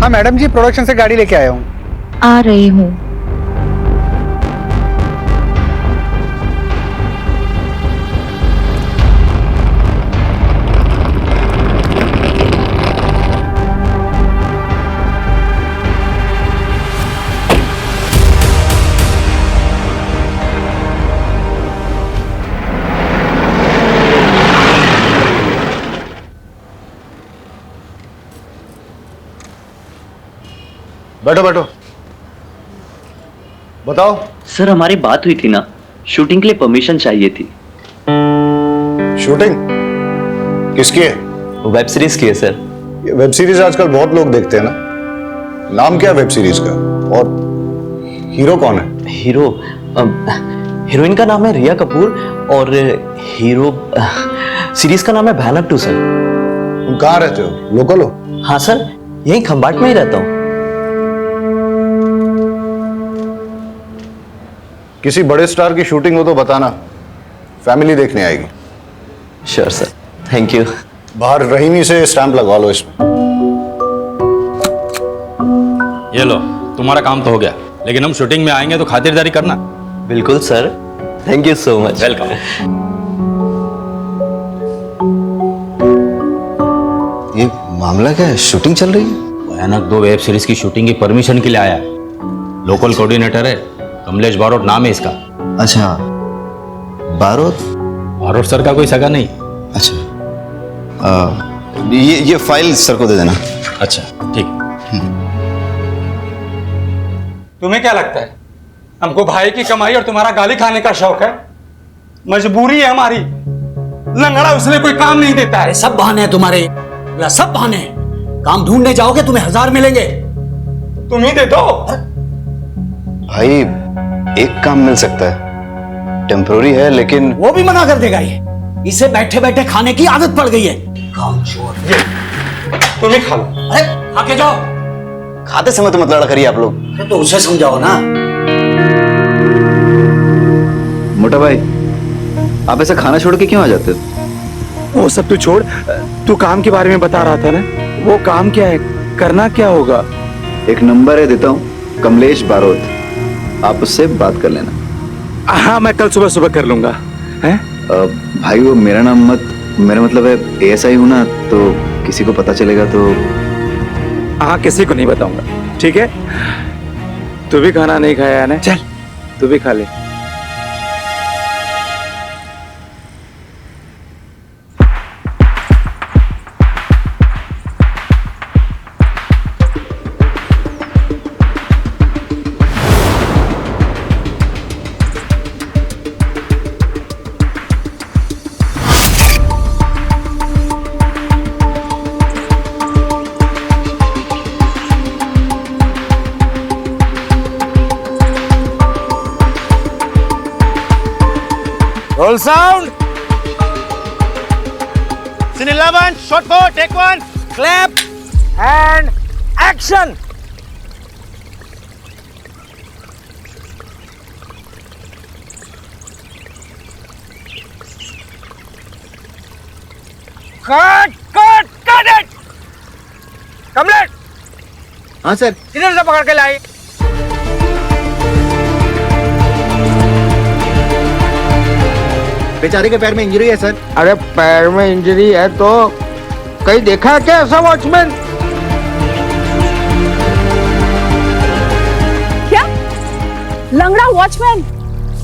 हाँ मैडम जी, प्रोडक्शन से गाड़ी लेके आया हूँ। आ रही हूँ। बैठो बैठो, बताओ। सर हमारी बात हुई थी ना, शूटिंग के लिए परमिशन चाहिए थी। शूटिंग किसकी है? वेब सीरीज की है सर। ये वेब सीरीज आजकल बहुत लोग देखते हैं ना। नाम क्या है वेब सीरीज का, और हीरो कौन है? हीरोइन का नाम है रिया कपूर और हीरो सीरीज का नाम है भयानक 2 सर। तुम कहाँ रहते हो? लोकल हो? हाँ सर, यही खंबाट में ही रहता हूँ। किसी बड़े स्टार की शूटिंग हो तो बताना, फैमिली देखने आएगी। Sure sir, thank you. बाहर रहीमी से स्टैंप लगवा लो इसमें। ये लो, तुम्हारा काम तो हो गया, लेकिन हम शूटिंग में आएंगे तो खातिरदारी करना। बिल्कुल sir, thank you so much. Welcome. ये मामला क्या है? शूटिंग चल रही है? भयानक 2 वेब सीरीज की शूटिंग की परमिशन के लिए आया है। लोकल कोऑर्डिनेटर है, कमलेश बारोट नाम है इसका। अच्छा, बारोट? बारोट सर का कोई सगा नहीं। अच्छा, ये फाइल सर को दे देना। अच्छा ठीक। तुम्हें क्या लगता है हमको भाई की कमाई और तुम्हारा गाली खाने का शौक है? मजबूरी है हमारी। लंगड़ा उसने कोई काम नहीं देता है। सब बहाने हैं तुम्हारे, सब बहाने हैं। काम ढूंढने जाओगे तुम्हें 1000 मिलेंगे। तुम ही दे दो। भाई एक काम मिल सकता है, टेम्पररी है, लेकिन वो भी मना कर देगा। ये इसे बैठे बैठे खाने की आदत पड़ गई है। काम चोर। तुम ही खा लो। अरे आके जाओ। खाते समय तो मत लड़ा करिए आप लोग। अरे तो उसे समझाओ ना। मोटा भाई, आप ऐसा खाना छोड़ के क्यों आ जाते हो? वो सब तू छोड़, तू काम के बारे में बता रहा था ना। वो काम क्या है, करना क्या होगा? एक नंबर है, देता हूँ, कमलेश बारोट, आप उससे बात कर लेना। हाँ, मैं कल सुबह सुबह कर लूंगा। हैं? भाई वो मेरा नाम मत, मेरा मतलब है ASI हूं ना, तो किसी को पता चलेगा तो। हाँ, किसी को नहीं बताऊंगा, ठीक है? तू भी खाना नहीं खाया है ना? चल तू भी खा ले। Roll sound. Scene 11, shot 4, take 1, clap and action. Cut it. कमलेट, हाँ सर। किधर से पकड़ के लाई? बेचारे के पैर में इंजरी है सर। अरे पैर में इंजरी है तो कहीं देखा है क्या ऐसा वॉचमैन? क्या? लंगड़ा watchman?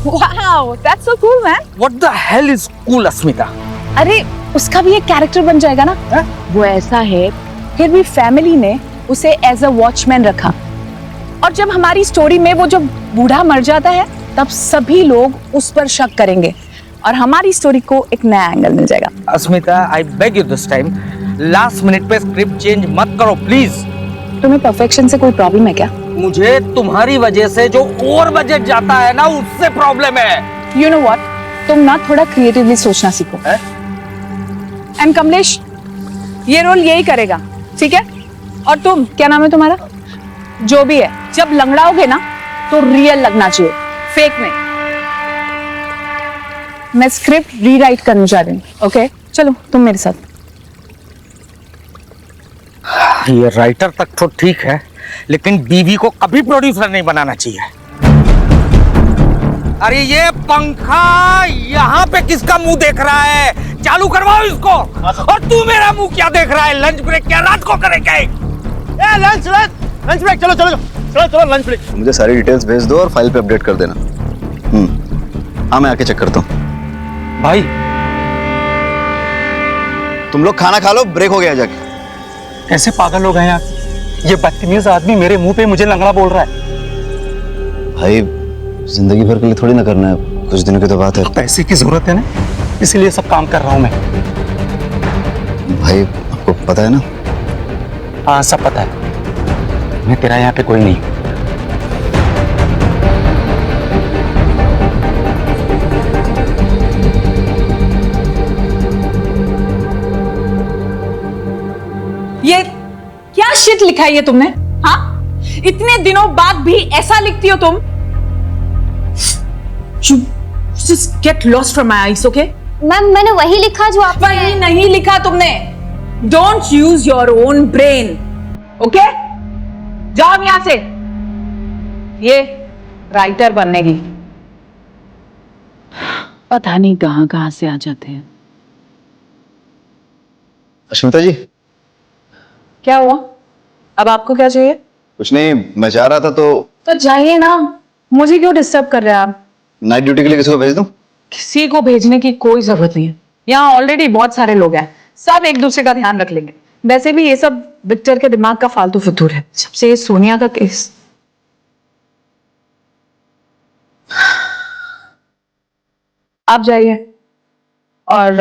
Wow, that's so cool man. What the hell is cool, अस्मिता? अरे उसका भी एक कैरेक्टर बन जाएगा ना। वो ऐसा है, फिर भी फैमिली ने उसे एज अ वॉचमैन रखा, और जब हमारी स्टोरी में वो जो बूढ़ा मर जाता है तब सभी लोग उस पर शक करेंगे और हमारी स्टोरी को एक नया एंगल मिल जाएगा। Asmita, I beg you this time, last minute पे स्क्रिप्ट चेंज मत करो प्लीज। तुम्हें परफेक्शन से कोई प्रॉब्लम है क्या? मुझे तुम्हारी वजह से जो ओवर बजट जाता है ना, उससे प्रॉब्लम है। यू नो व्हाट, तुम ना थोड़ा क्रिएटिवली सोचना सीखो। एंड कमलेश, ये रोल यही करेगा, ठीक है? और तुम, क्या नाम है तुम्हारा? जो भी है, जब लंगड़ाओगे ना तो रियल लगना चाहिए, फेक नहीं। मैं स्क्रिप्ट रीराइट करने जा रही हूँ, ओके? चलो तुम मेरे साथ। ये राइटर तक तो ठीक है, लेकिन बीवी को कभी प्रोड्यूसर नहीं बनाना चाहिए। अरे ये पंखा यहाँ पे किसका मुंह देख रहा है? चालू करवाओ इसको। और तू मेरा मुंह क्या देख रहा है? लंच ब्रेक क्या रात को करेंगे? लंच लंच ब्रेक, चलो चलो चलो चलो लंच ब्रेक। मुझे सारी डिटेल्स भेज दो और फाइल पे अपडेट कर देना। हाँ, मैं आके चेक करता हूँ। भाई तुम लोग खाना खा लो, ब्रेक हो गया जाके। कैसे पागल हो गए हैं आप? ये बदतमीज आदमी मेरे मुंह पे मुझे लंगड़ा बोल रहा है। भाई जिंदगी भर के लिए थोड़ी ना करना है, कुछ दिनों की तो बात है। पैसे की जरूरत है ना, इसीलिए सब काम कर रहा हूं मैं। भाई आपको पता है ना? हाँ सब पता है, मैं तेरा यहाँ पे कोई नहीं हूं। ये क्या शिट लिखा है ये तुमने? हाँ, इतने दिनों बाद भी ऐसा लिखती हो तुम? You just get lost from my eyes, okay? Ma'am मैंने वही लिखा जो आप वही नहीं लिखा तुमने। Don't use your own brain, okay? जाओ यहां से। ये राइटर बनने की पता नहीं कहां कहां से आ जाते हैं। अश्मिता जी, क्या हुआ? अब आपको क्या चाहिए? कुछ नहीं, मैं जा रहा था तो जाइए ना, मुझे क्यों डिस्टर्ब कर रहे हैं आप? नाइट ड्यूटी के लिए किसी को भेज दूं? किसी को भेजने की कोई जरूरत नहीं है, यहाँ ऑलरेडी बहुत सारे लोग हैं, सब एक दूसरे का ध्यान रख लेंगे। वैसे भी ये सब विक्टर के दिमाग का फालतू फितूर है, सबसे ये सोनिया का केस। आप जाइए, और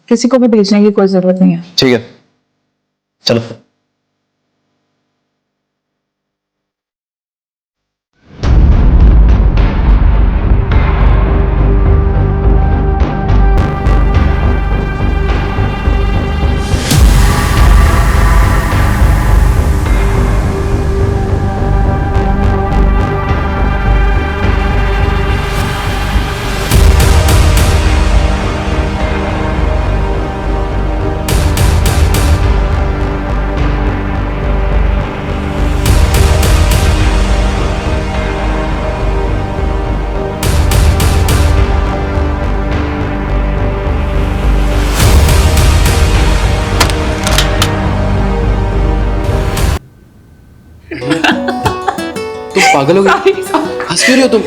किसी को भी भेजने की कोई जरूरत नहीं है। ठीक है, चलो। तुम पागल हो गई? हंस क्यों रही हो तुम?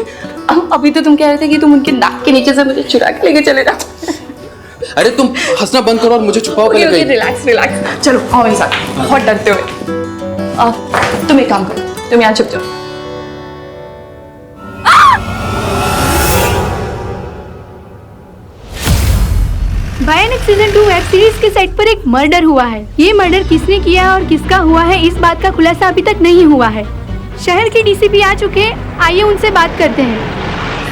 अभी तो तुम कह रहे थे कि तुम उनके नाक के नीचे से मुझे चुरा के लेके चले जाओ। अरे तुम हंसना बंद करो और मुझे छुपाओ पहले कहीं। रिलैक्स रिलैक्स, चलो आओ मेरे साथ, बहुत डरते हो। तुम एक काम करो, तुम यहाँ छुप जाओ। भयानक सीजन 2 वेब सीरीज के सेट पर एक मर्डर हुआ है। ये मर्डर किसने किया और किसका हुआ है, इस बात का खुलासा अभी तक नहीं हुआ है। शहर के डीसीपी आ चुके हैं, आइए उनसे बात करते हैं।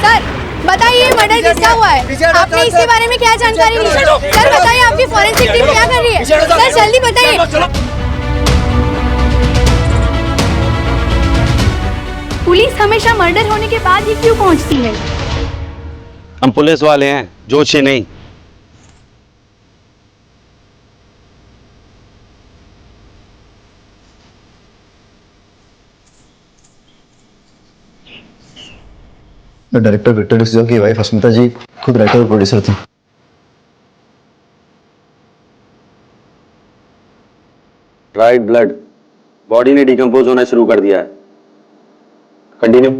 सर बताइए, मर्डर किसका हुआ है? आपने इसके बारे में क्या जानकारी ली? सर बताइए, आपकी फॉरेंसिक टीम क्या कर रही है? सर जल्दी बताइए। पुलिस हमेशा मर्डर होने के बाद ही क्यों पहुंचती है? हम पुलिस वाले हैं, जोशी नहीं। डायरेक्टर विक्टर डिसूजा की वाइफ अस्मिता जी खुद राइटर और प्रोड्यूसर थी। ड्राइड ब्लड, बॉडी ने डिकम्पोज होना शुरू कर दिया है। कंटिन्यू।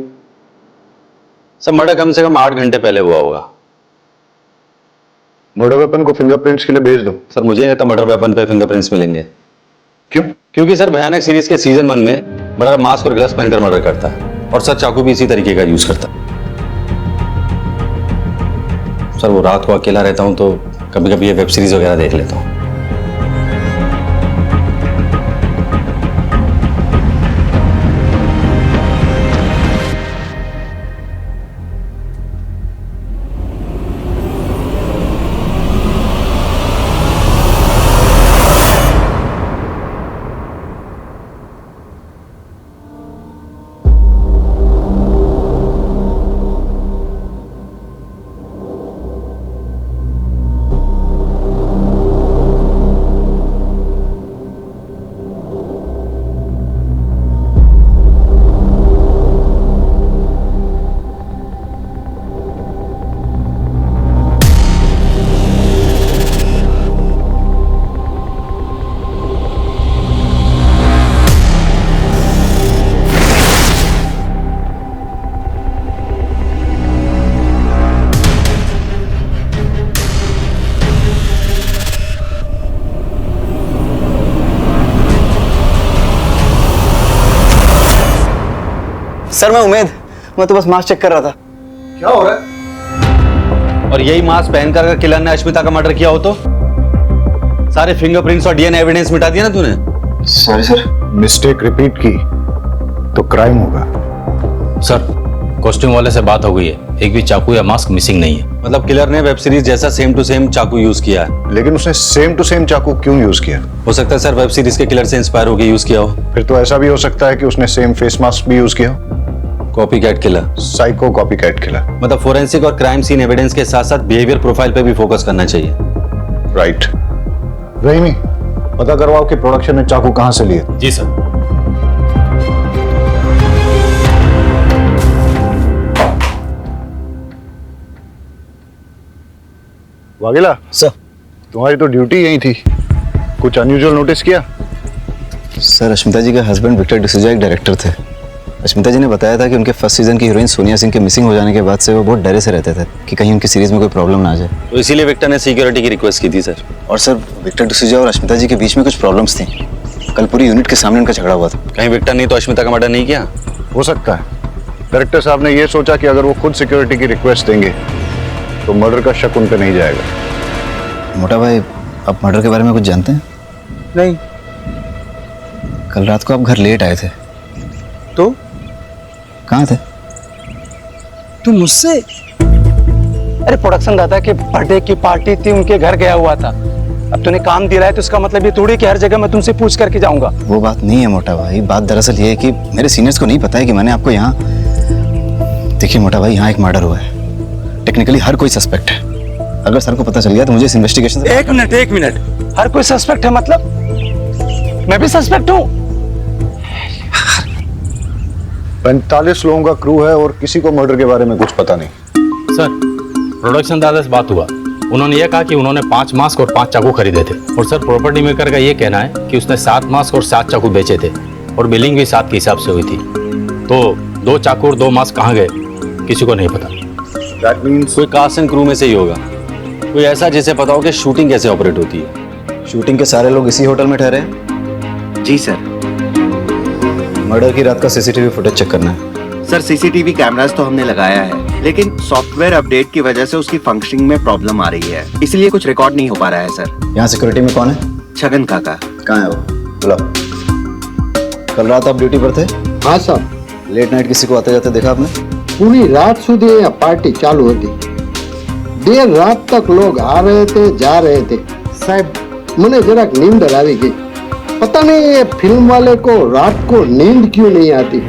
सब मर्डर कम से कम 8 घंटे पहले हुआ होगा। मर्डर वेपन को फिंगरप्रिंट्स के लिए भेज दो। सर मुझे नहीं लगता मर्डर वेपन पे फिंगरप्रिंट्स मिलेंगे। क्यों? क्योंकि सर भयानक सीरीज के सीजन 1 में मर्डर मास्क और ग्लव्स पहनकर मर्डर करता है, और सर चाकू भी इसी तरीके का यूज करता है। सर वो रात को अकेला रहता हूं तो कभी कभी ये वेब सीरीज वगैरह देख लेता हूं। सर मैं तो बस मास्क चेक कर रहा था। क्या हो रहा है? और यही मास्क पहनकर अगर किलर ने अश्मिता का मर्डर किया हो तो सारे फिंगरप्रिंट्स और डीएनए एविडेंस मिटा दिया ना तूने। सॉरी सर, मिस्टेक रिपीट की तो क्राइम होगा। सर कॉस्ट्यूम वाले से बात हो गई है, एक भी चाकू या मास्क मिसिंग नहीं है। मतलब किलर ने वेब सीरीज जैसा सेम टू सेम चाकू यूज किया है। लेकिन उसने सेम टू सेम चाकू क्यों यूज किया? हो सकता है सर वेब सीरीज के किलर से इंस्पायर होकर यूज किया हो। फिर तो ऐसा भी हो सकता है कि उसने सेम फेस मास्क भी यूज किया हो। Copycat killer, psycho copycat killer. मतलब फोरेंसिक और क्राइम सीन एविडेंस के साथ साथ बिहेवियर प्रोफाइल पे भी फोकस करना चाहिए। राइट। रहीमी, पता करवाओ कि प्रोडक्शन ने चाकू कहां से लिए। जी सर। वाघेला सर, तुम्हारी तो ड्यूटी यही थी, कुछ अनयूजुअल नोटिस किया? सर अश्मिता जी के हस्बैंड विक्टर डिसूजा एक डायरेक्टर थे। अश्मिता जी ने बताया था कि उनके फर्स्ट सीजन की हीरोइन सोनिया सिंह के मिसिंग हो जाने के बाद से वो बहुत डरे से रहते थे कि कहीं उनकी सीरीज में कोई प्रॉब्लम ना आ जाए। तो इसीलिए विक्टर ने सिक्योरिटी की रिक्वेस्ट की थी सर। और सर विक्टर डिसूजा और अश्मिता जी के बीच में कुछ प्रॉब्लम्स थी। कल पूरी यूनिट के सामने उनका झगड़ा हुआ था। कहीं विक्टर नहीं तो अश्मिता का मर्डर नहीं किया? हो सकता है। डायरेक्टर साहब ने यह सोचा कि अगर वो खुद सिक्योरिटी की रिक्वेस्ट देंगे तो मर्डर का शक उन पे नहीं जाएगा। मोटा भाई, आप मर्डर के बारे में कुछ जानते हैं? नहीं। कल रात को आप घर लेट आए थे। तो कहाँ थे? तू मुझसे? अरे प्रोडक्शन दादा के बर्थडे की पार्टी थी, उनके घर गया हुआ था। अब तूने काम दिया है तो इसका मतलब ये थोड़ी कि हर जगह मैं तुमसे पूछ करके जाऊंगा। वो बात नहीं है मोटा भाई, बात दरअसल ये है कि मेरे सीनियर्स को नहीं पता है कि मैंने आपको यहाँ। देखिए मोटा भाई, यहाँ एक मर्डर हुआ है। टेक्निकली हर कोई सस्पेक्ट है। अगर सर को पता चल गया तो मुझे इस इन्वेस्टिगेशन से... एक मिनट, हर कोई सस्पेक्ट है मतलब? मैं भी सस्पेक्ट हूँ? 45 लोगों का क्रू है और किसी को मर्डर के बारे में कुछ पता नहीं। सर प्रोडक्शन दादा से बात हुआ, उन्होंने ये कहा कि उन्होंने 5 मास्क और 5 चाकू खरीदे थे। और सर प्रॉपर्टी मेकर का ये कहना है कि उसने 7 मास्क और 7 चाकू बेचे थे और बिलिंग भी 7 के हिसाब से हुई थी। तो 2 चाकू और 2 मास्क कहाँ गए किसी को नहीं पता। That means... कोई कास्ट एंड क्रू में से ही होगा, कोई ऐसा जिसे पता हो कि शूटिंग कैसे ऑपरेट होती है। शूटिंग के सारे लोग इसी होटल में ठहरे हैं? जी सर। मर्डर की रात का सीसीटीवी फुटेज चेक करना है। सर सीसीटीवी कैमरास तो हमने लगाया है, लेकिन सॉफ्टवेयर अपडेट की वजह से उसकी फंक्शनिंग में प्रॉब्लम आ रही है, इसलिए कुछ रिकॉर्ड नहीं हो पा रहा है सर। यहाँ सिक्योरिटी में कौन है? छगन काका। कहाँ है वो? बुलाओ। कल रात आप ड्यूटी पर थे? हाँ साहब। लेट नाइट किसी को आते जाते देखा आपने? पूरी रात सुधी यहाँ पार्टी चालू होती, देर रात तक लोग आ रहे थे जा रहे थे। साहब मुझे जरा नींद आ गई, पता नहीं ये फिल्म वाले को रात को नींद क्यों नहीं आती।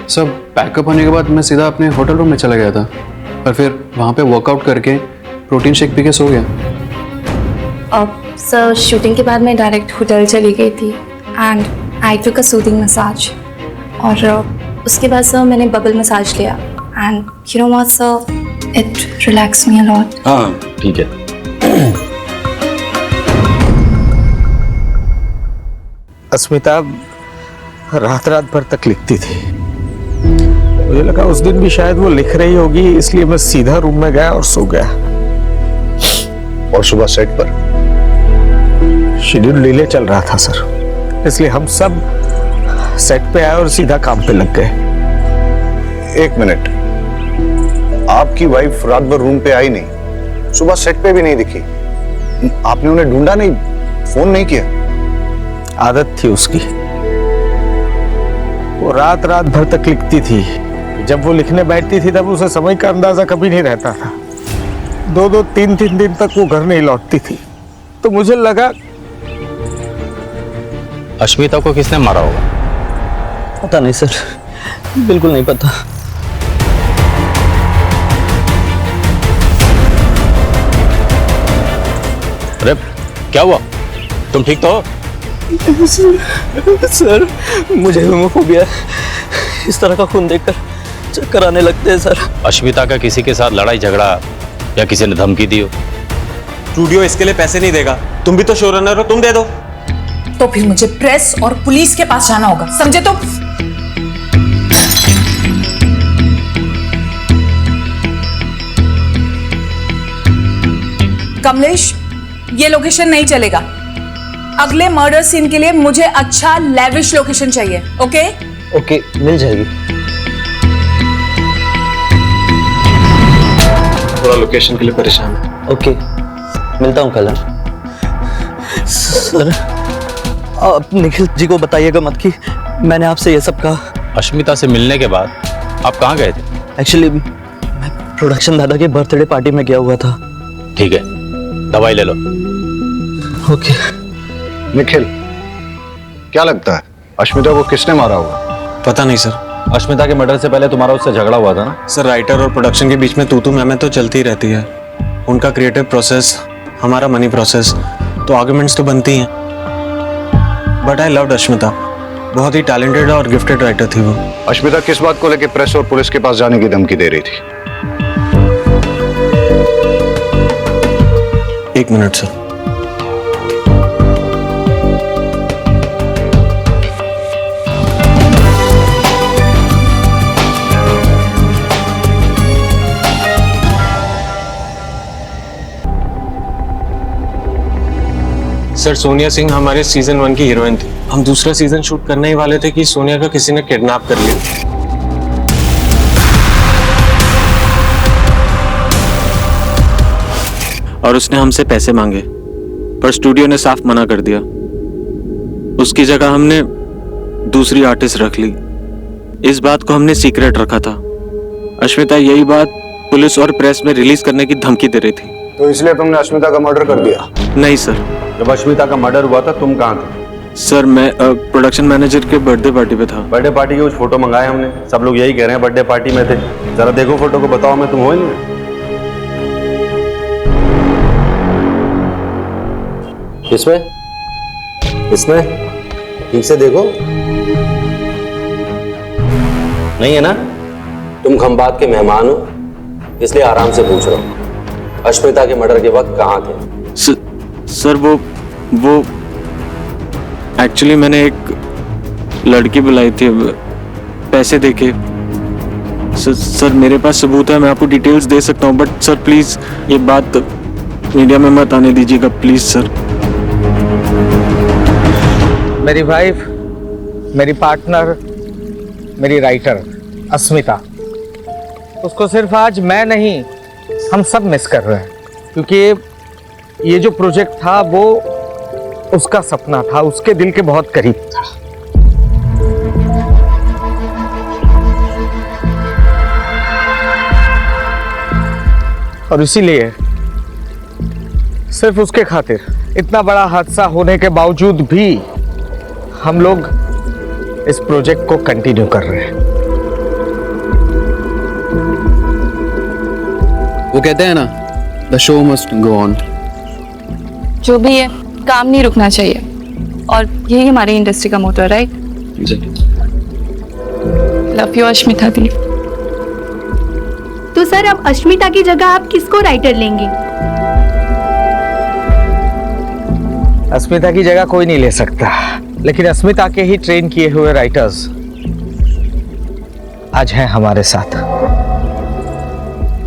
सब पैकअप होने के बाद मैं सीधा अपने होटल रूम में चला गया था और फिर वहाँ पे वर्कआउट करके प्रोटीन शेक पी के सो गया। अब सर शूटिंग के बाद मैं डायरेक्ट होटल चली गई थी and I took a soothing massage. और उसके बाद सर मैंने बबल मसाज लिया and you know what sir, it relax me a lot. हाँ ठीक है। अस्मिता रात भर तक लिखती थी। मुझे लगा उस दिन भी शायद वो लिख रही होगी, इसलिए मैं सीधा रूम में गया और सो गया। और सुबह सेट पर शेड्यूल डिले चल रहा था सर, इसलिए हम सब सेट पे आए और सीधा काम पे लग गए। एक मिनट, आपकी वाइफ रात भर रूम पे आई नहीं, सुबह सेट पे भी नहीं दिखी, आपने उन्हें ढूंढा नहीं, फोन नहीं किया? आदत थी उसकी, वो रात भर तक लिखती थी। जब वो लिखने बैठती थी तब उसे समय का अंदाजा कभी नहीं रहता था। 2-2, 3-3 दिन तक वो घर नहीं लौटती थी। तो मुझे लगा अश्मिता को किसने मारा होगा? पता नहीं सर, बिल्कुल नहीं पता। अरे क्या हुआ, तुम ठीक तो हो? सर मुझे हेमोफोबिया है, इस तरह का खून देखकर चक्कर आने लगते हैं सर। अश्मिता का किसी के साथ लड़ाई झगड़ा या किसी ने धमकी दी हो? स्टूडियो इसके लिए पैसे नहीं देगा, तुम भी तो शो रनर हो, तुम दे दो। तो फिर मुझे प्रेस और पुलिस के पास जाना होगा, समझे? तो कमलेश, ये लोकेशन नहीं चलेगा। अगले मर्डर सीन के लिए मुझे अच्छा लेविश लोकेशन चाहिए। ओके ओके, मिल जाएगी। थोड़ा लोकेशन के लिए परेशान है। ओके, मिलता हूँ कल। सर, आप निखिल जी को बताइएगा मत कि मैंने आपसे ये सब कहा। अश्मिता से मिलने के बाद आप कहाँ गए थे? एक्चुअली मैं प्रोडक्शन दादा के बर्थडे पार्टी में गया हुआ था। ठीक है, दवाई ले लो। ओके। निखिल, क्या लगता है अश्मिता को किसने मारा होगा? पता नहीं सर। अश्मिता के मर्डर से पहले तुम्हारा उससे झगड़ा हुआ था ना? सर, राइटर और प्रोडक्शन के बीच में तू मैं तो चलती रहती है। उनका क्रिएटिव प्रोसेस, हमारा मनी प्रोसेस, तो आर्गुमेंट्स तो बनती हैं। But I loved Ashmita. बहुत ही टैलेंटेड और गिफ्टेड राइटर थी वो। अश्मिता किस बात को लेकर प्रेस और पुलिस के पास जाने की धमकी दे रही थी? एक minute sir. Sir, Sonia Singh हमारे सीजन 1 की हीरोइन थी। हम दूसरा सीजन शूट करने ही वाले थे कि सोनिया का किसी ने किडनैप कर लिया और उसने हमसे पैसे मांगे, पर स्टूडियो ने साफ मना कर दिया। उसकी जगह हमने दूसरी आर्टिस्ट रख ली। इस बात को हमने सीक्रेट रखा था। अश्मिता यही बात पुलिस और प्रेस में रिलीज करने की धमकी दे रही थी। तो इसलिए तुमने अश्मिता का मर्डर कर दिया? नहीं सर। जब अश्मिता का मर्डर हुआ था तुम कहाँ थे? सर, मैं प्रोडक्शन मैनेजर के बर्थडे पार्टी पे था। बर्थडे पार्टी के कुछ फोटो मंगाए हमने, सब लोग यही कह रहे हैं बर्थडे पार्टी में थे। जरा देखो फोटो को, बताओ मैं तुम हो ही नहीं? इसमें ठीक से देखो, नहीं है ना? तुम खंबात के मेहमान हो, इसलिए आराम से पूछ रहा हूँ। अश्मिता के मर्डर के वक्त कहाँ थे? सर वो एक्चुअली मैंने एक लड़की बुलाई थी पैसे देके। सर मेरे पास सबूत है, मैं आपको डिटेल्स दे सकता हूँ, बट सर प्लीज ये बात मीडिया में मत आने दीजिएगा प्लीज सर। मेरी वाइफ, मेरी पार्टनर, मेरी राइटर अस्मिता, उसको सिर्फ आज मैं नहीं हम सब मिस कर रहे हैं, क्योंकि ये जो प्रोजेक्ट था वो उसका सपना था, उसके दिल के बहुत करीब था। और इसीलिए सिर्फ उसके खातिर इतना बड़ा हादसा होने के बावजूद भी हम लोग इस प्रोजेक्ट को कंटिन्यू कर रहे हैं। वो कहते हैं ना, the show must go on. जो भी है, काम नहीं रुकना चाहिए, और यही हमारी इंडस्ट्री का मोटो है, राइट? लव यू अश्मिता दी। तो सर, अब अश्मिता की जगह आप किसको राइटर लेंगे? अस्मिता की जगह कोई नहीं ले सकता, लेकिन अस्मिता के ही ट्रेन किए हुए राइटर्स आज हैं हमारे साथ,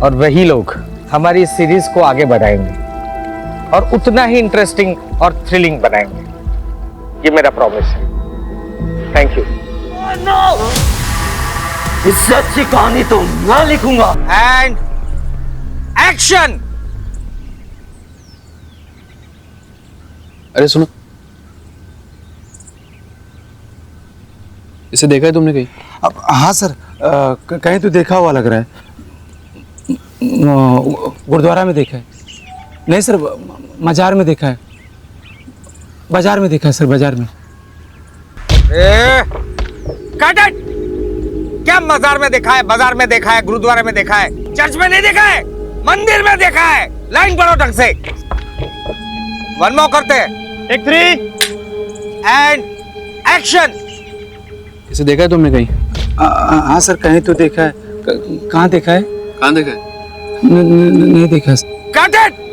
और वही लोग हमारी इस सीरीज को आगे बढ़ाएंगे और उतना ही इंटरेस्टिंग और थ्रिलिंग बनाएंगे। ये मेरा प्रॉमिस है। Thank you. इससे अच्छी कहानी तो मैं लिखूंगा। And action. अरे सुनो, इसे देखा है तुमने कहीं? हाँ सर, कहीं तो देखा हुआ लग रहा है। गुरुद्वारा में देखा है। नहीं सर, मजार में देखा है। बाजार में देखा है सर, बाजार में। Cut it! क्या मजार में देखा है, बाजार में देखा है, गुरुद्वारा में देखा है, चर्च में नहीं देखा है, मंदिर में देखा है। लाइन पढ़ो ढंग से। वन मोर करते हैं। Take 3 and action. इसे देखा है तुमने कहीं? हाँ सर, कहीं तो देखा है। कहाँ देखा है? कहाँ देखा है? नहीं देखा। Cut it!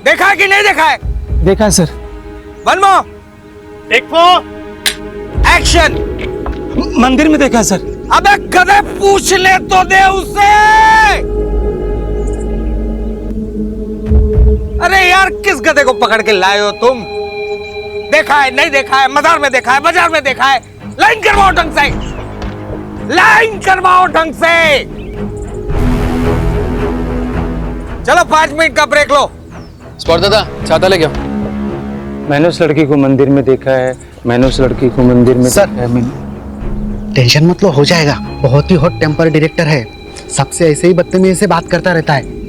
देखा है कि नहीं देखा है? देखा है sir. One more. Take 4 action. मंदिर में देखा है सर। अबे गधे, पूछ ले तो दे उससे। अरे यार, किस गधे को पकड़ के लाए हो तुम? देखा है, नहीं देखा है, मजार में देखा है, बाजार में देखा है, लाइन करवाओ ढंग से, लाइन करवाओ ढंग से। चलो 5 मिनट का ब्रेक लो। स्पॉट दादा छाता ले गया। मैंने उस लड़की को मंदिर में देखा है, मैंने उस लड़की को मंदिर में सर, देखा है। मैंने टेंशन मत लो, हो जाएगा। बहुत ही हॉट टेम्पर डायरेक्टर है, सबसे ऐसे ही बदतमीजी से बात करता रहता है।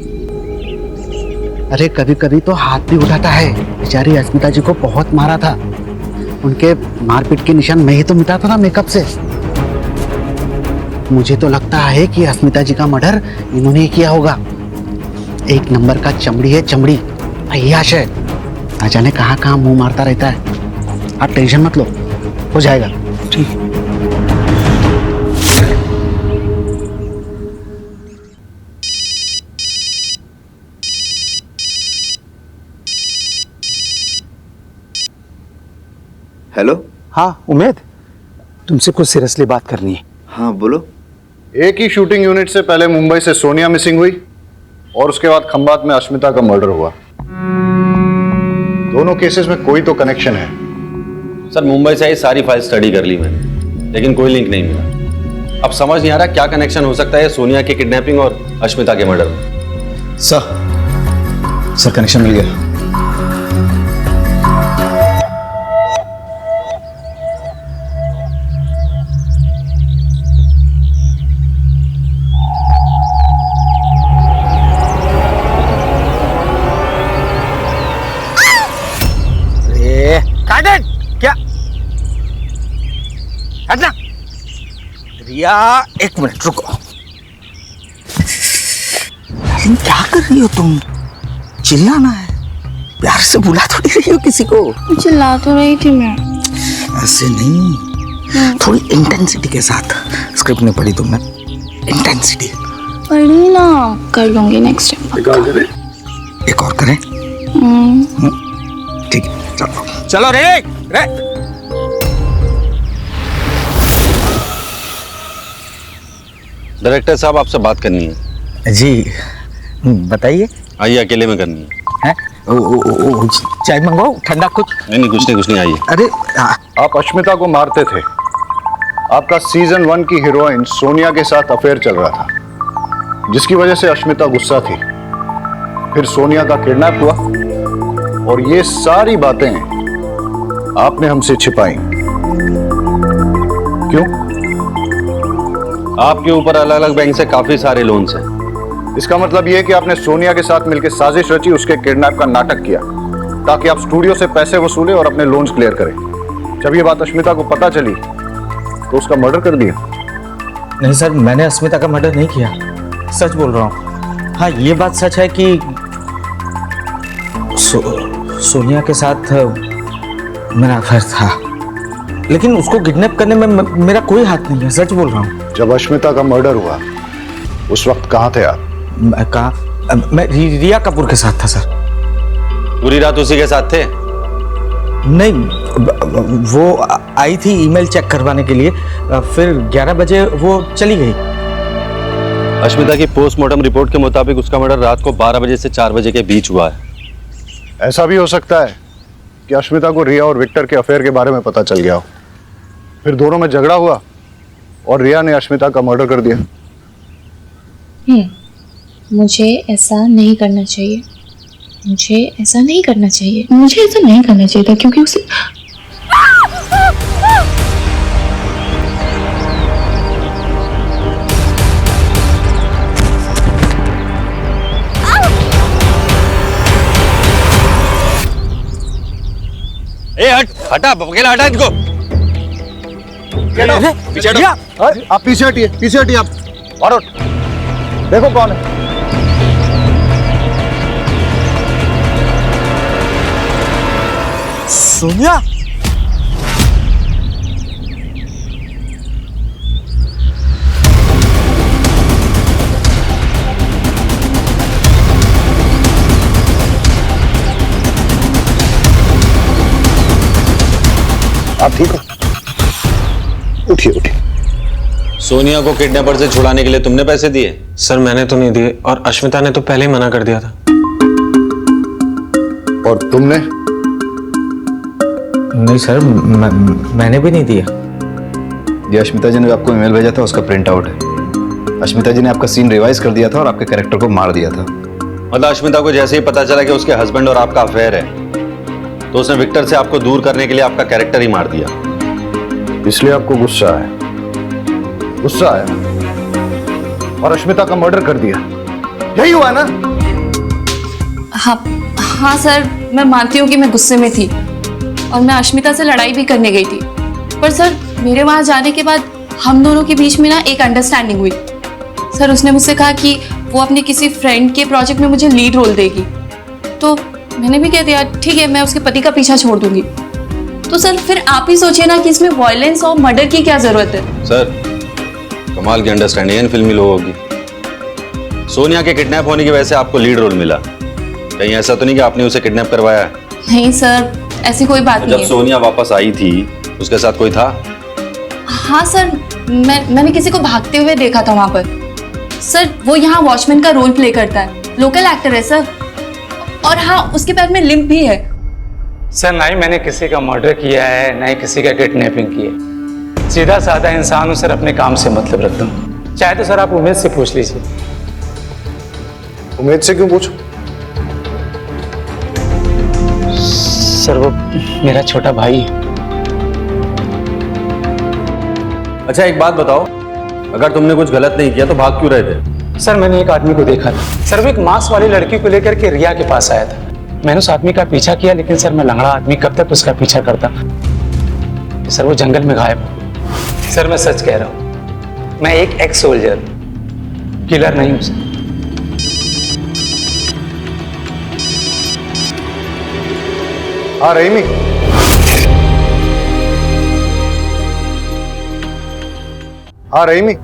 अरे कभी कभी तो हाथ भी उठाता है। बेचारी अस्मिता जी को बहुत मारा था, उनके मारपीट के निशान मैं ही तो मिटाता था मेकअप से। मुझे तो लगता है कि अस्मिता जी का मर्डर इन्होंने ही किया होगा। एक नंबर का चमड़ी है, चमड़ी अय्याश है, ना जाने कहाँ कहाँ मुंह मारता रहता है। आप टेंशन मत लो, हो जाएगा। ठीक। हेलो। हाँ उमेद, तुमसे कुछ सीरियसली बात करनी है। हाँ बोलो। एक ही शूटिंग यूनिट से पहले मुंबई से सोनिया मिसिंग हुई और उसके बाद खंबात में अस्मिता का मर्डर हुआ। दोनों केसेस में कोई तो कनेक्शन है। सर मुंबई से आई सारी फाइल स्टडी कर ली मैंने, लेकिन कोई लिंक नहीं मिला। अब समझ नहीं आ रहा क्या कनेक्शन हो सकता है सोनिया की किडनैपिंग और अस्मिता के मर्डर में। सर कनेक्शन मिल गया। क्या हटना। रिया एक मिनट रुको। क्या कर रही हो तुम? चिल्लाना है, प्यार से बुला थोड़ी रही हो किसी को। चिल्ला तो रही थी मैं। ऐसे नहीं, थोड़ी इंटेंसिटी के साथ। स्क्रिप्ट नहीं पढ़ी तुमने? इंटेंसिटी पढ़ी ना, कर लूंगी नेक्स्ट टाइम। एक और करें? ठीक है चलो चलो रे रे। डायरेक्टर साहब आपसे बात करनी है। जी बताइए। आइए, अकेले में करनी है। चाय मंगवाओ, ठंडा कुछ? नहीं कुछ नहीं आइए। अरे आप अस्मिता को मारते थे। आपका सीजन 1 की हीरोइन सोनिया के साथ अफेयर चल रहा था, जिसकी वजह से अस्मिता गुस्सा थी। फिर सोनिया का किडनैप हुआ और ये सारी बातें आपने हमसे छिपाई। क्यों? आपके ऊपर अलग अलग बैंक से काफी सारे लोन्स हैं। इसका मतलब यह है कि आपने सोनिया के साथ मिलकर साजिश रची, उसके किडनैप का नाटक किया ताकि आप स्टूडियो से पैसे वसूले और अपने लोन्स क्लियर करें। जब ये बात अस्मिता को पता चली तो उसका मर्डर कर दिया। नहीं सर, मैंने अस्मिता का मर्डर नहीं किया, सच बोल रहा हूँ। हाँ ये बात सच है कि सोनिया के साथ मेरा अफेयर था, लेकिन उसको किडनैप करने में मेरा कोई हाथ नहीं है, सच बोल रहा हूँ। जब अस्मिता का मर्डर हुआ उस वक्त कहाँ थे आप? मैं रिया कपूर के साथ था सर। पूरी रात उसी के साथ थे? नहीं, वो आई थी ईमेल चेक करवाने के लिए, फिर 11 बजे वो चली गई। अस्मिता की पोस्टमार्टम रिपोर्ट के मुताबिक उसका मर्डर रात को 12 बजे से 4 बजे के बीच हुआ है। ऐसा भी हो सकता है कि अस्मिता को रिया और विक्टर के अफेयर के बारे में पता चल गया हो, फिर दोनों में झगड़ा हुआ और रिया ने अस्मिता का मर्डर कर दिया। मुझे ऐसा नहीं करना चाहिए, मुझे ऐसा नहीं करना चाहिए, मुझे ऐसा नहीं करना चाहिए था, क्योंकि उसे हटा अकेला, हटा इनको। पीछे हटिए, आप पीछे हटिए, पीछे हटिए आप। और देखो कौन है। सोनिया? आप ठीक हो? उठिए उठिए। सोनिया को किडनैपर से छुड़ाने के लिए तुमने पैसे दिए? सर मैंने तो नहीं दिए, और अस्मिता ने तो पहले ही मना कर दिया था। और तुमने? नहीं सर, मैंने भी नहीं दिया। ये अश्मिता जी ने जो आपको ईमेल भेजा था उसका प्रिंट आउट है। अश्मिता जी ने आपका सीन रिवाइज कर दिया था और आपके कैरेक्टर को मार दिया था। मतलब अश्मिता को जैसे ही पता चला कि उसके हस्बैंड और आपका अफेयर है तो उसने विक्टर से आपको दूर करने के लिए आपका कैरेक्टर ही मार दिया। इसलिए आपको गुस्सा आया और अश्मिता का मर्डर कर दिया, यही हुआ ना? हाँ सर, मैं मानती हूँ कि मैं गुस्से में थी और मैं अश्मिता से लड़ाई भी करने गई थी, पर सर मेरे वहाँ जाने के बाद हम दोनों के बीच में ना एक अंडरस्टैंडिंग हुई। सर उसने मुझसे कहा कि वो अपने किसी फ्रेंड के प्रोजेक्ट में मुझे लीड रोल देगी, तो मैंने भी कह दिया ठीक है, मैं उसके पति का पीछा छोड़ दूंगी। तो सर फिर आप ही सोचिए ना कि इसमें वायलेंस और मर्डर की क्या जरूरत है। सर कमाल की अंडरस्टैंडिंग है इन फिल्मी लोगों की। सोनिया के किडनैप होने की वजह से आपको लीड रोल मिला, कहीं ऐसा तो नहीं कि आपने उसे किडनैप करवाया? नहीं सर, ऐसी कोई बात नहीं जब है। सोनिया वापस आई थी उसके साथ कोई था? हाँ सर, मैंने किसी को भागते हुए देखा था वहाँ पर। सर वो यहाँ वॉचमैन का रोल प्ले करता है, लोकल एक्टर है सर, और हाँ उसके पैर में लिम्प भी है। सर ना ही मैंने किसी का मर्डर किया है, ना ही किसी का किडनैपिंग की है। सीधा साधा इंसान हूं सर, अपने काम से मतलब रखता हूँ। चाहे तो सर आप उमेद से पूछ लीजिए। उमेद से क्यों पूछो? सर वो मेरा छोटा भाई है। अच्छा एक बात बताओ, अगर तुमने कुछ गलत नहीं किया तो भाग क्यों रहे थे? सर मैंने एक आदमी को देखा था सर, वो एक मास्क वाली लड़की को लेकर के रिया के पास आया था। मैंने उस आदमी का पीछा किया, लेकिन सर मैं लंगड़ा आदमी कब तक उसका पीछा करता। सर वो जंगल में गायब हो। सर मैं सच कह रहा हूँ, मैं एक एक्स सोल्जर किलर नहीं हूँ सर। हाँ रहीमी, हाँ रहीमी।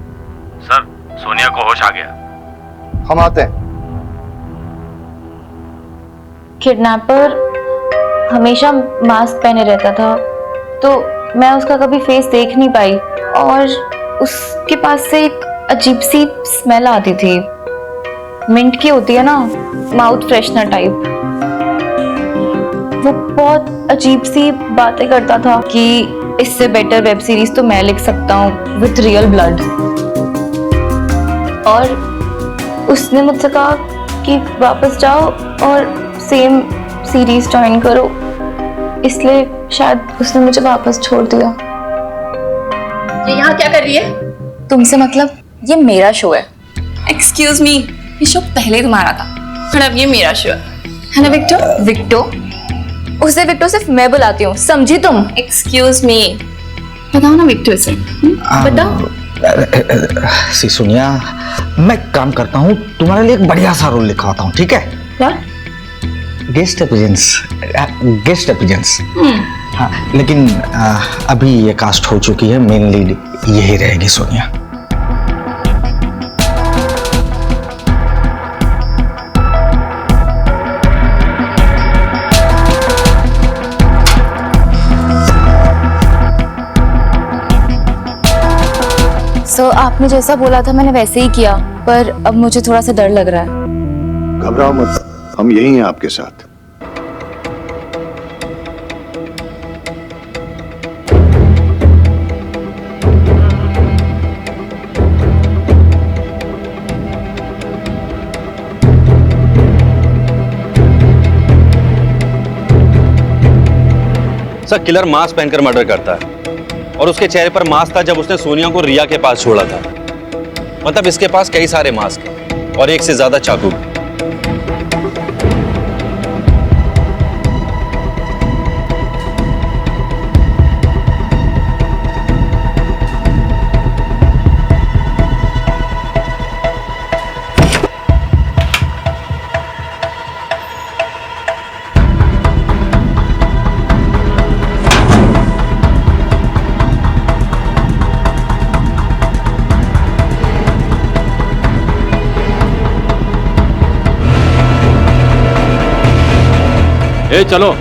सर सोनिया को होश आ गया। हम आते हैं। किडनैपर हमेशा मास्क पहने रहता था, तो मैं उसका कभी फेस देख नहीं पाई, और उसके पास से एक अजीब सी स्मेल आती थी, मिंट की होती है ना, माउथ फ्रेशनर टाइप। वो बहुत अजीब सी बातें करता था कि इससे बेटर वेब सीरीज तो मैं लिख सकता हूँ विथ रियल ब्लड, और उसने मुझसे कहा कि वापस जाओ और सेम सीरीज ज्वाइन करो, इसलिए शायद उसने मुझे वापस छोड़ दिया। ये यहाँ क्या कर रही है? तुमसे मतलब? ये मेरा शो है। एक्सक्यूज मी, ये शो पहले तुम्हारा था, और अब ये मेरा शो है ना विक्टो? विक्टो? उसे विक्टो सिर्फ मैं बुलाती हूँ, समझी तुम? एक्सक्यूज मी, बताओ ना विक्टो से, बताओ। सी सोनिया, मैं काम करता हूँ, तुम्हारे लिए एक बढ़िया सा रोल लिखवाता हूँ, ठीक है? क्या? Guest appearance. हाँ, लेकिन अभी ये कास्ट हो चुकी है, मेन लीड यही रहेगी सोनिया। सो आपने जैसा बोला था मैंने वैसे ही किया, पर अब मुझे थोड़ा सा डर लग रहा है। घबराओ मत, हम यही हैं आपके साथ। सर किलर मास्क पहनकर मर्डर करता है, और उसके चेहरे पर मास्क था जब उसने सोनिया को रिया के पास छोड़ा था। मतलब इसके पास कई सारे मास्क हैं और एक से ज्यादा चाकू। ए चलो।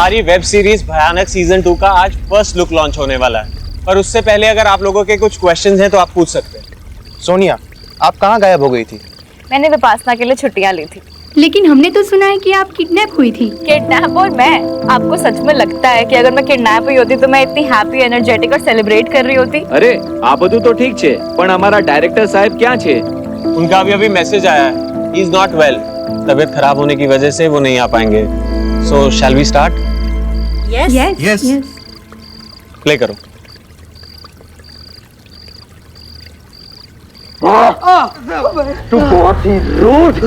हमारी वेब सीरीज भयानक सीजन 2 का आज फर्स्ट लुक लॉन्च होने वाला है। पर उससे पहले अगर आप लोगों के कुछ क्वेश्चंस हैं तो आप पूछ सकते हैं। सोनिया, आप कहाँ गायब हो गई थी? मैंने विपासना के लिए छुट्टियां ली थी। लेकिन हमने तो सुना है कि आप किडनैप हुई थी। किडनैप? और मैं? आपको सच में लगता है कि अगर मैं किडनैप हुई होती तो मैं इतनी हैप्पी, एनर्जेटिक और सेलिब्रेट कर रही होती? अरे आ બધું तो ठीक छे, पण हमारा डायरेक्टर साहब क्या छे? उनका अभी मैसेज आया है, ही इज नॉट वेल। तबीयत खराब होने की वजह से वो नहीं आ पाएंगे। So shall we start? Yes. Play करो। तू बहुत ही रूड,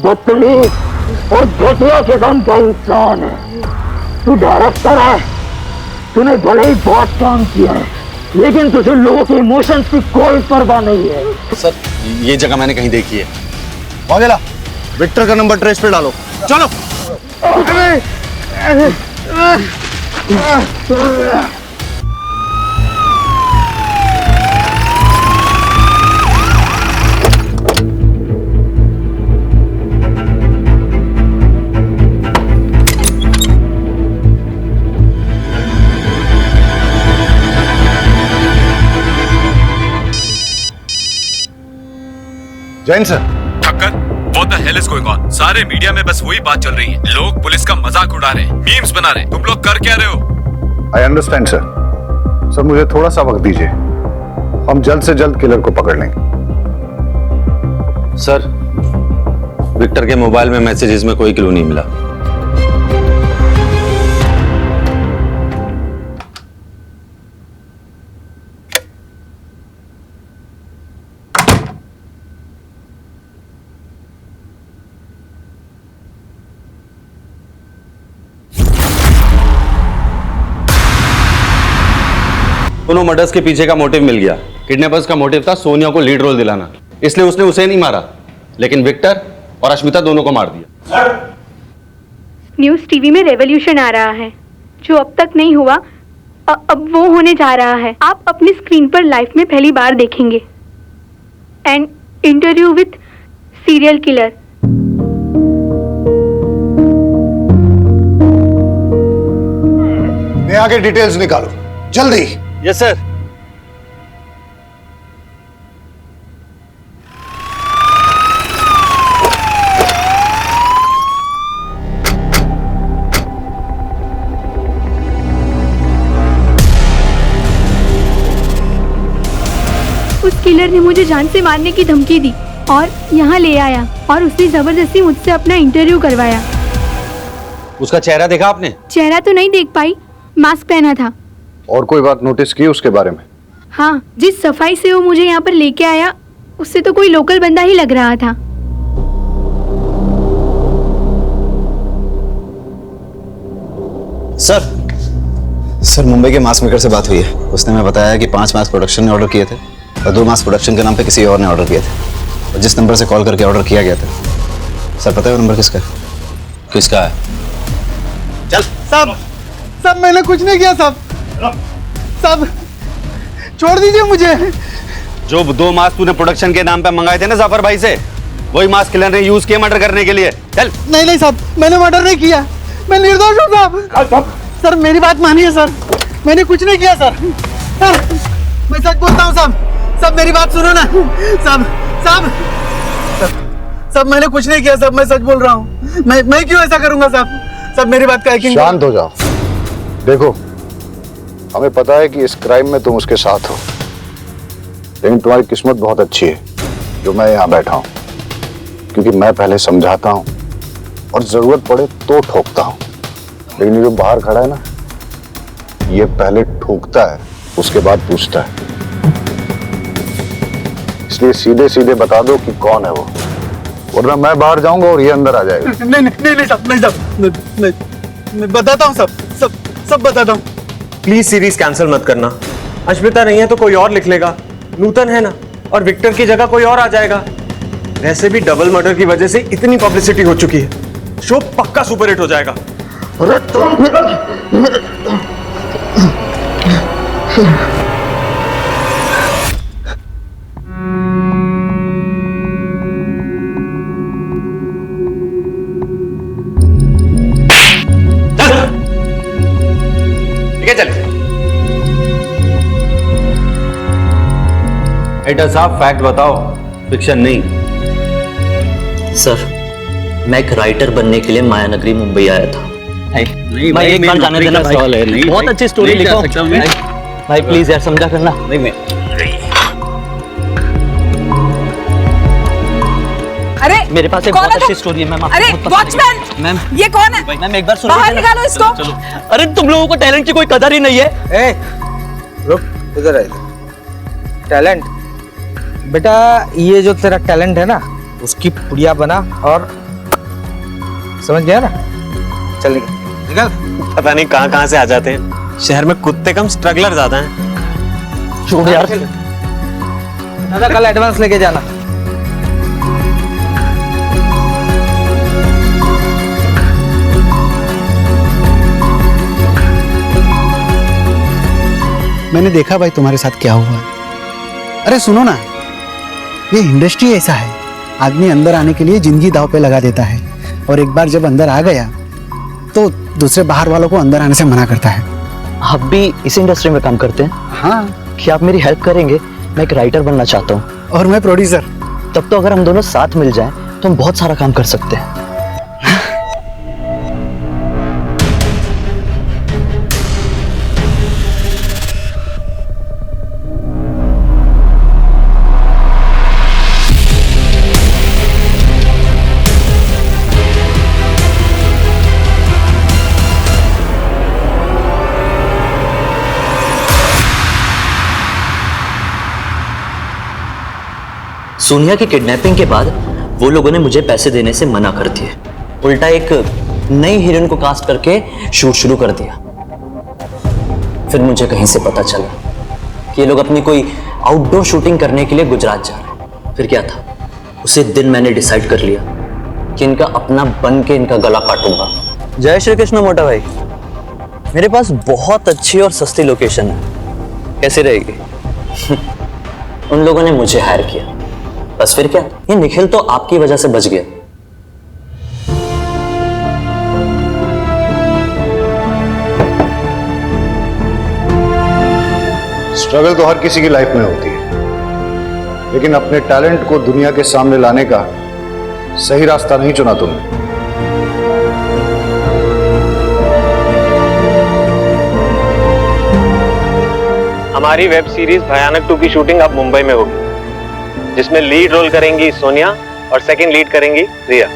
बदतमीज और घटिया किस्म का इंसान है। तू डायरेक्टर है, तूने भले ही बहुत काम किया है, लेकिन तुझे लोगों के इमोशंस की कोई परवाह नहीं है। सर ये जगह मैंने कहीं देखी है। वागेला, विक्टर का नंबर ट्रेस पे डालो। चलो। Jain sir. Thakkar, what the hell is going on? सारे मीडिया में बस वही बात चल रही है। लोग पुलिस का मजाक उड़ा रहे हैं, मीम्स बना रहे हैं। तुम लोग कर क्या रहे हो? I understand sir. सर मुझे थोड़ा सा वक्त दीजिए, हम जल्द से जल्द किलर को पकड़ लेंगे। सर विक्टर के मोबाइल में मैसेजेस में कोई क्लू नहीं मिला। दोनों मर्डर्स के पीछे का मोटिव मिल गया। किडनैपर्स का मोटिव था सोनिया को लीड रोल दिलाना, इसलिए उसने उसे नहीं मारा, लेकिन विक्टर और अश्मिता दोनों को मार दिया। न्यूज़ टीवी में रेवोल्यूशन आ रहा है, जो अब तक नहीं हुआ अब वो होने जा रहा है। आप अपनी स्क्रीन पर लाइफ में पहली बार देखेंगे an interview with serial killer. मैं आगे डिटेल्स निकालो जल्दी। Yes sir. उस किलर ने मुझे जान से मारने की धमकी दी और यहाँ ले आया और उसने जबरदस्ती मुझसे अपना इंटरव्यू करवाया। उसका चेहरा देखा आपने? चेहरा तो नहीं देख पाई, मास्क पहना था। और कोई बात नोटिस की उसके बारे में? हाँ, जिस सफाई से वो मुझे यहाँ पर लेके आया उससे तो कोई लोकल बंदा ही लग रहा था। सर मुंबई के मास्क मेकर से बात हुई है। उसने हमें बताया कि 5 मास्क प्रोडक्शन ने ऑर्डर किए थे और 2 मास्क प्रोडक्शन के नाम पे किसी और ने ऑर्डर किए थे। और जिस नंबर से कॉल करके ऑर्डर किया गया था, सर पता है वो नंबर किसका है? किसका है? चल। सब मैंने कुछ नहीं किया सब। सब छोड़ दीजिए मुझे। जो 2 मास्क तूने प्रोडक्शन के नाम पे मंगाए थे ना जाफर भाई से, वही मास्क किलर ने यूज किए मर्डर करने के लिए। चल। नहीं साहब, मैंने मर्डर नहीं किया, मैं निर्दोष हूँ साहब। सर मेरी बात मानिए सर, मैंने कुछ नहीं किया सर। मैं सच बोलता हूँ साहब। सब मेरी बात सुनो ना साहब। सब मैंने कुछ नहीं किया साहब, मैं सच बोल रहा हूँ। मैं क्यों ऐसा करूंगा साहब? सब मेरी बात का यकीन। शांत हो जाओ। देखो हमें पता है कि इस क्राइम में तुम उसके साथ हो, लेकिन तुम्हारी किस्मत बहुत अच्छी है जो मैं यहाँ बैठा हूँ, क्योंकि मैं पहले समझाता हूँ और जरूरत पड़े तो ठोकता हूँ, लेकिन ये जो बाहर खड़ा है ना, ये पहले ठोकता है उसके बाद पूछता है। इसलिए सीधे सीधे बता दो कि कौन है वो, वरना मैं बाहर जाऊंगा और ये अंदर आ जाएगा। नहीं साहब, मैं बताता हूँ सब बताता हूँ। प्लीज सीरीज कैंसिल मत करना। अश्मिता नहीं है तो कोई और लिख लेगा, नूतन है ना, और विक्टर की जगह कोई और आ जाएगा। वैसे भी डबल मर्डर की वजह से इतनी पब्लिसिटी हो चुकी है, शो पक्का सुपरहिट हो जाएगा। अरे लेके चलिए। एडिटर साहब फैक्ट बताओ, फिक्शन नहीं। सर, मैं एक राइटर बनने के लिए मायानगरी मुंबई आया था। मैं एक बार जाने देना भाई, बहुत अच्छी स्टोरी लिखो भाई, प्लीज यार समझा करना। नहीं मैं अरे मेरे पास एक बहुत अच्छी स्टोरी है मैम। अरे वॉचमैन, मैम ये कौन है? मैम एक बार सुनो, बाहर निकालो इसको। अरे तुम लोगों को टैलेंट की कोई कदर ही नहीं है। ए, रुक, इधर आ। टैलेंट बेटा, ये जो तेरा टैलेंट है ना, उसकी पुड़िया बना और समझ गया ना? चल निकल। पता नहीं कहाँ से आ जाते हैं। शहर में कुत्ते कम स्ट्रगलर ज्यादा हैं। छोड़ यार। दादा कल एडवांस लेके जाना। मैंने देखा भाई तुम्हारे साथ क्या हुआ है। अरे सुनो ना, ये इंडस्ट्री ऐसा है, आदमी अंदर आने के लिए जिंदगी दांव पे लगा देता है, और एक बार जब अंदर आ गया तो दूसरे बाहर वालों को अंदर आने से मना करता है। आप भी इस इंडस्ट्री में काम करते हैं? हाँ। क्या आप मेरी हेल्प करेंगे? मैं एक राइटर बनना चाहता हूँ। और मैं प्रोड्यूसर। तब तो अगर हम दोनों साथ मिल जाएं तो हम बहुत सारा काम कर सकते हैं। सोनिया की किडनैपिंग के बाद वो लोगों ने मुझे पैसे देने से मना कर दिए, उल्टा एक नई हीरोइन को कास्ट करके शूट शुरू कर दिया। फिर मुझे कहीं से पता चला कि ये लोग अपनी कोई आउटडोर शूटिंग करने के लिए गुजरात जा रहे हैं। फिर क्या था, उसी दिन मैंने डिसाइड कर लिया कि इनका अपना बन के इनका गला काटूंगा। जय श्री कृष्ण मोटा भाई, मेरे पास बहुत अच्छी और सस्ती लोकेशन है, कैसी रहेगी? उन लोगों ने मुझे हायर किया, बस फिर क्या, ये निखिल तो आपकी वजह से बच गया। स्ट्रगल तो हर किसी की लाइफ में होती है, लेकिन अपने टैलेंट को दुनिया के सामने लाने का सही रास्ता नहीं चुना तुमने। हमारी वेब सीरीज भयानक 2 की शूटिंग अब मुंबई में होगी, जिसमें लीड रोल करेंगी सोनिया और सेकंड लीड करेंगी रिया।